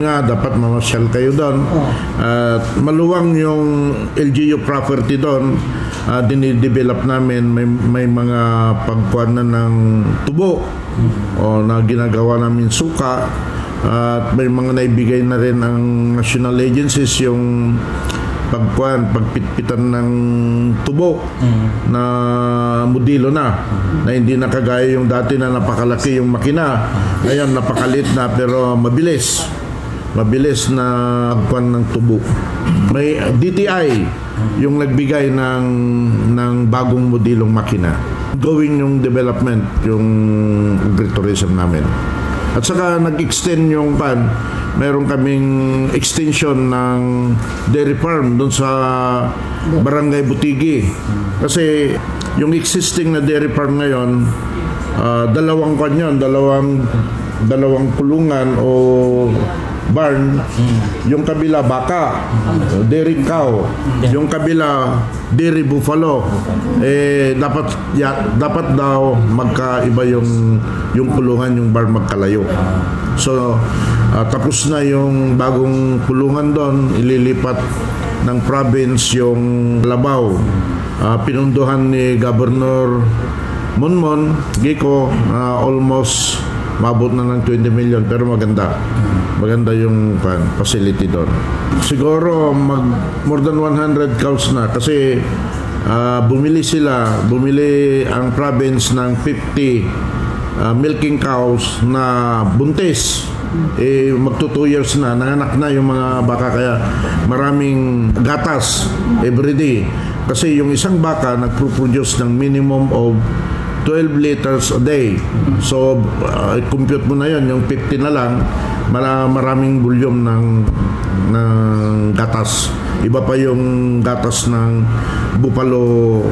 Nga, dapat mamasyal kayo doon. At maluwang yung LGU property doon. Dinidevelop namin, may mga pagkuhanan ng tubo o na ginagawa namin suka. At may mga naibigay na rin ang national agencies yung pagpitpitan ng tubo na modelo na hindi na kagaya yung dati na napakalaki yung makina. Ngayon napakalit na pero mabilis na pagkuhan ng tubo. May DTI yung nagbigay ng bagong modelong makina. Gawin yung development, yung agritourism namin. At saka nag-extend yung meron kaming extension ng dairy farm doon sa Barangay Butigi. Kasi yung existing na dairy farm ngayon, dalawang kulungan o barn, yung kabila baka, dairy cow, yung kabila dairy buffalo. Dapat daw magkaiba yung kulungan, yung barn magkalayo. So tapos na yung bagong kulungan doon, ililipat ng province yung Labaw. Pinunduhan ni Governor Monmon Gico, almost mabot na ng 20 million, pero maganda yung facility doon. Siguro more than 100 cows na kasi bumili ang province ng 50 milking cows na buntis. Magto 2 years na, nanganak na yung mga baka, kaya maraming gatas everyday. Kasi yung isang baka nagpo-produce ng minimum of 12 liters a day. So, compute mo na yun, yung 50 na lang, maraming volume ng gatas. Iba pa yung gatas ng buffalo.